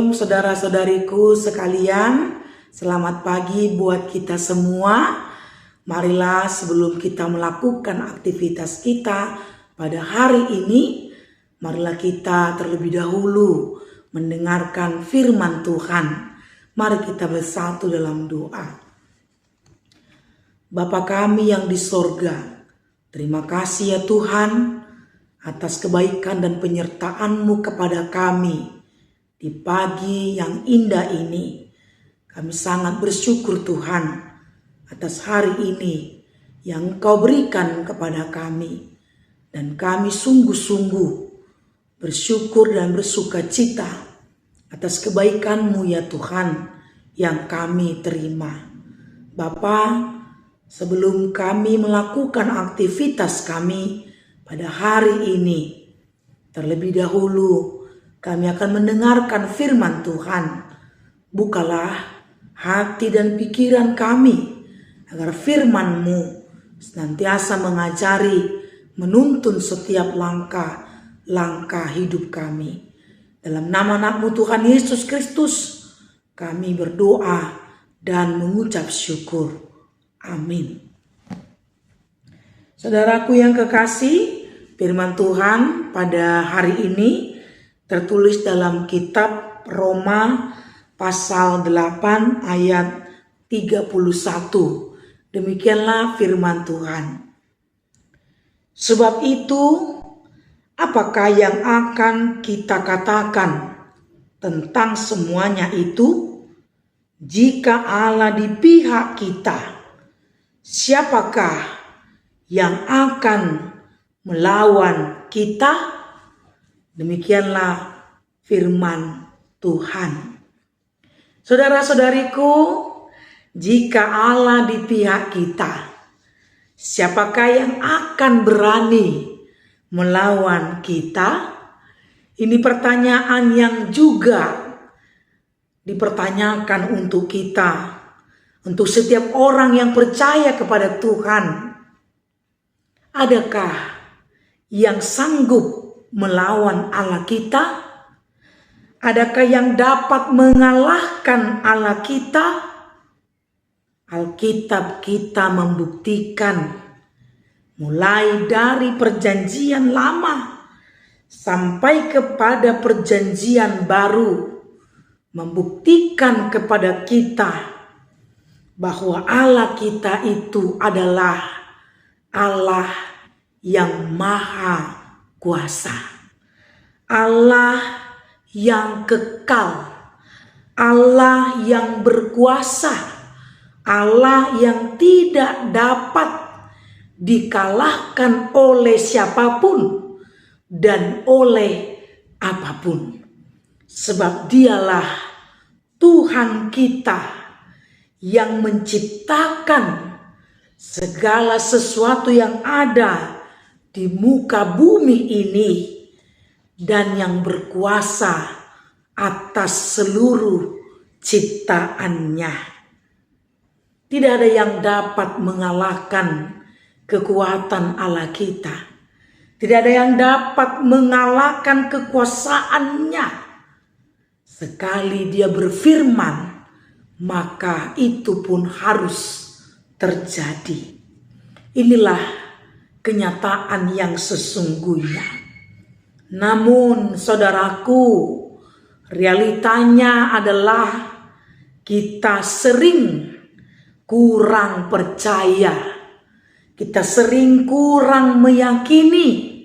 Shalom saudara-saudariku sekalian, selamat pagi buat kita semua. Marilah sebelum kita melakukan aktivitas kita pada hari ini, marilah kita terlebih dahulu mendengarkan firman Tuhan. Mari kita bersatu dalam doa. Bapa kami yang di sorga, terima kasih ya Tuhan atas kebaikan dan penyertaan-Mu kepada kami. Di pagi yang indah ini, kami sangat bersyukur Tuhan atas hari ini yang Engkau berikan kepada kami. Dan kami sungguh-sungguh bersyukur dan bersuka cita atas kebaikan-Mu ya Tuhan yang kami terima. Bapa, sebelum kami melakukan aktivitas kami pada hari ini, terlebih dahulu kami akan mendengarkan firman Tuhan. Bukalah hati dan pikiran kami agar firman-Mu senantiasa mengajari, menuntun setiap langkah hidup kami. Dalam nama anak-Mu Tuhan Yesus Kristus, kami berdoa dan mengucap syukur. Amin. Saudaraku yang kekasih, firman Tuhan pada hari ini tertulis dalam kitab Roma pasal 8 ayat 31. Demikianlah firman Tuhan. Sebab itu, apakah yang akan kita katakan tentang semuanya itu? Jika Allah di pihak kita, siapakah yang akan melawan kita? Demikianlah firman Tuhan. Saudara-saudariku, jika Allah di pihak kita, siapakah yang akan berani melawan kita? Ini pertanyaan yang juga dipertanyakan untuk kita, untuk setiap orang yang percaya kepada Tuhan. Adakah yang sanggup melawan Allah kita? Adakah yang dapat mengalahkan Allah kita? Alkitab kita membuktikan, mulai dari perjanjian lama sampai kepada perjanjian baru, membuktikan kepada kita bahwa Allah kita itu adalah Allah yang maha kuasa, Allah yang kekal, Allah yang berkuasa, Allah yang tidak dapat dikalahkan oleh siapapun dan oleh apapun. Sebab Dialah Tuhan kita yang menciptakan segala sesuatu yang ada di muka bumi ini dan yang berkuasa atas seluruh ciptaannya. Tidak ada yang dapat mengalahkan kekuatan Allah kita. Tidak ada yang dapat mengalahkan kekuasaannya. Sekali Dia berfirman, maka itu pun harus terjadi. Inilah kenyataan yang sesungguhnya. Namun saudaraku, realitanya adalah kita sering kurang percaya. Kita sering kurang meyakini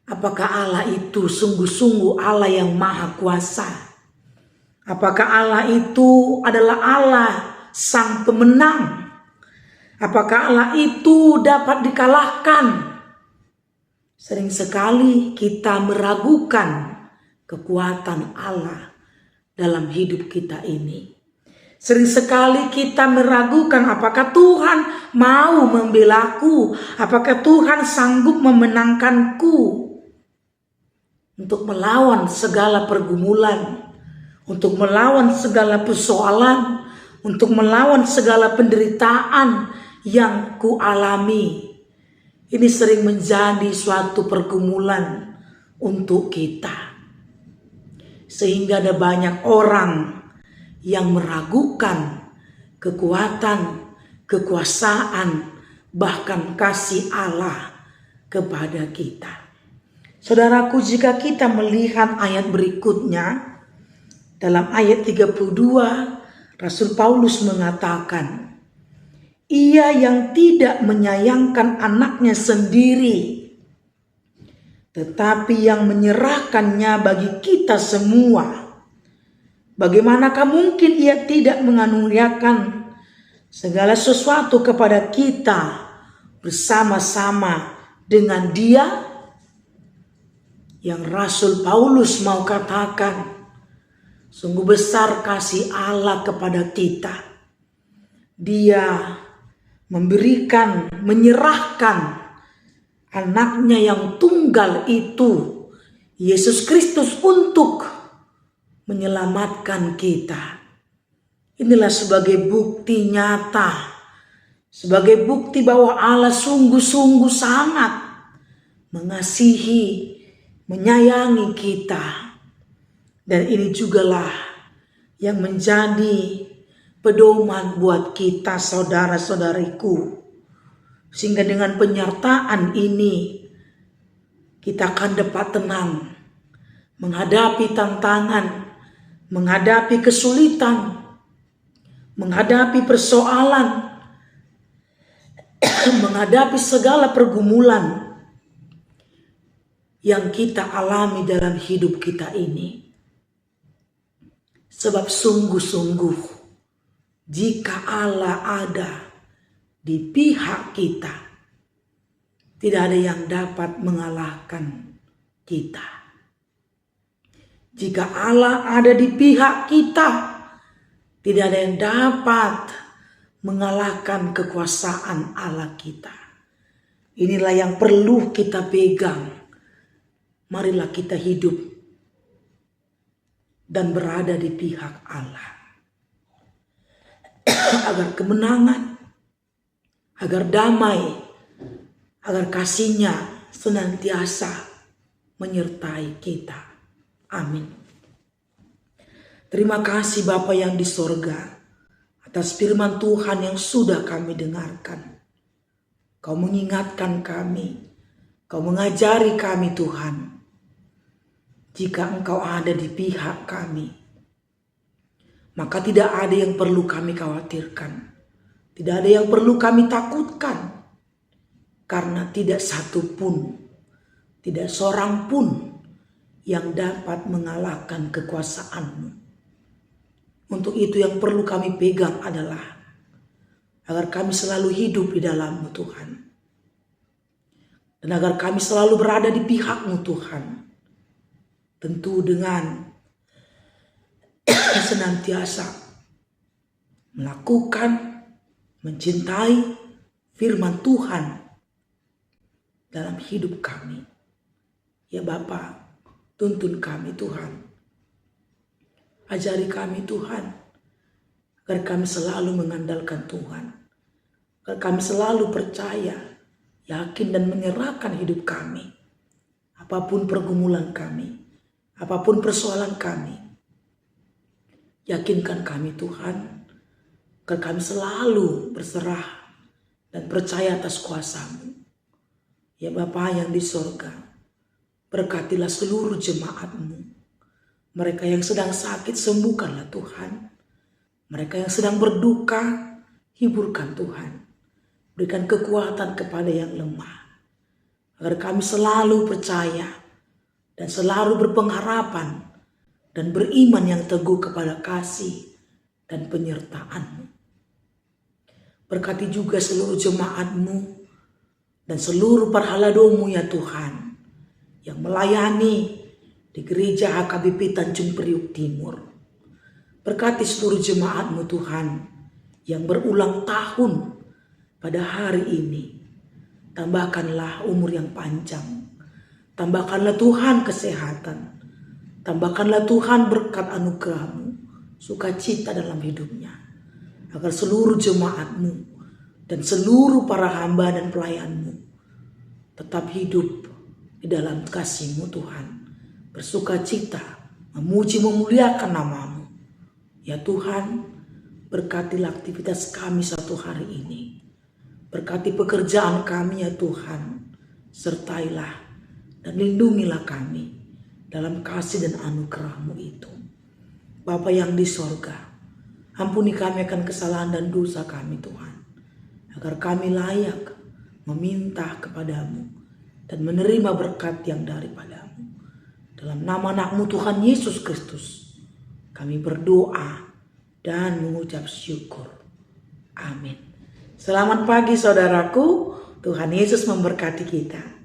apakah Allah itu sungguh-sungguh Allah yang maha kuasa. Apakah Allah itu adalah Allah sang pemenang. Apakah Allah itu dapat dikalahkan? Sering sekali kita meragukan kekuatan Allah dalam hidup kita ini. Sering sekali kita meragukan apakah Tuhan mau membelaku, apakah Tuhan sanggup memenangkanku untuk melawan segala pergumulan, untuk melawan segala persoalan, untuk melawan segala penderitaan yang kualami. Ini sering menjadi suatu pergumulan untuk kita. sehingga ada banyak orang yang meragukan kekuatan, kekuasaan, bahkan kasih Allah kepada kita. Saudaraku, jika kita melihat ayat berikutnya, dalam ayat 32, Rasul Paulus mengatakan, ia yang tidak menyayangkan anaknya sendiri, tetapi yang menyerahkannya bagi kita semua. Bagaimanakah mungkin ia tidak mengaruniakan segala sesuatu kepada kita bersama-sama dengan Dia? Yang Rasul Paulus mau katakan, sungguh besar kasih Allah kepada kita. Dia memberikan, menyerahkan anaknya yang tunggal itu, Yesus Kristus, untuk menyelamatkan kita. Inilah sebagai bukti nyata, sebagai bukti bahwa Allah sungguh-sungguh sangat mengasihi, menyayangi kita. Dan ini jugalah yang menjadi pedoman buat kita, saudara-saudariku. Sehingga dengan penyertaan ini kita akan dapat tenang menghadapi tantangan, menghadapi kesulitan, menghadapi persoalan, menghadapi segala pergumulan yang kita alami dalam hidup kita ini. Sebab sungguh-sungguh jika Allah ada di pihak kita, tidak ada yang dapat mengalahkan kita. Jika Allah ada di pihak kita, tidak ada yang dapat mengalahkan kekuasaan Allah kita. Inilah yang perlu kita pegang. Marilah kita hidup dan berada di pihak Allah. Agar kemenangan, agar damai, agar kasih-Nya senantiasa menyertai kita. Amin. Terima kasih Bapa yang di sorga atas firman Tuhan yang sudah kami dengarkan. Kau mengingatkan kami, Kau mengajari kami Tuhan. Jika Engkau ada di pihak kami, maka tidak ada yang perlu kami khawatirkan. Tidak ada yang perlu kami takutkan. Karena tidak satu pun, tidak seorang pun yang dapat mengalahkan kekuasaan-Mu. Untuk itu yang perlu kami pegang adalah agar kami selalu hidup di dalam-Mu Tuhan. Dan agar kami selalu berada di pihak-Mu Tuhan. Tentu dengan senantiasa melakukan, mencintai firman Tuhan dalam hidup kami. Ya Bapa, tuntun kami Tuhan. Ajari kami Tuhan, agar kami selalu mengandalkan Tuhan. Agar kami selalu percaya, yakin dan menyerahkan hidup kami. Apapun pergumulan kami, apapun persoalan kami, yakinkan kami Tuhan, agar kami selalu berserah dan percaya atas kuasa-Mu. Ya Bapa yang di sorga, berkatilah seluruh jemaat-Mu. Mereka yang sedang sakit, sembuhkanlah Tuhan. Mereka yang sedang berduka, hiburkan Tuhan. Berikan kekuatan kepada yang lemah. Agar kami selalu percaya dan selalu berpengharapan dan beriman yang teguh kepada kasih dan penyertaan-Mu. Berkati juga seluruh jemaat-Mu dan seluruh parhalado-Mu ya Tuhan, yang melayani di gereja HKBP Tanjung Priuk Timur. Berkati seluruh jemaat-Mu Tuhan yang berulang tahun pada hari ini. Tambahkanlah umur yang panjang. Tambahkanlah Tuhan kesehatan. Tambahkanlah Tuhan berkat anugerah-Mu, sukacita dalam hidupnya. Agar seluruh jemaat-Mu dan seluruh para hamba dan pelayan-Mu tetap hidup di dalam kasih-Mu Tuhan. Bersukacita memuji memuliakan nama-Mu. Ya Tuhan, berkatilah aktivitas kami satu hari ini. Berkati pekerjaan kami ya Tuhan. Sertailah dan lindungilah kami dalam kasih dan anugerah-Mu itu. Bapa yang di sorga, ampuni kami akan kesalahan dan dosa kami Tuhan. Agar kami layak meminta kepadamu dan menerima berkat yang daripadamu. Dalam nama anak-Mu Tuhan Yesus Kristus, kami berdoa dan mengucap syukur. Amin. Selamat pagi saudaraku, Tuhan Yesus memberkati kita.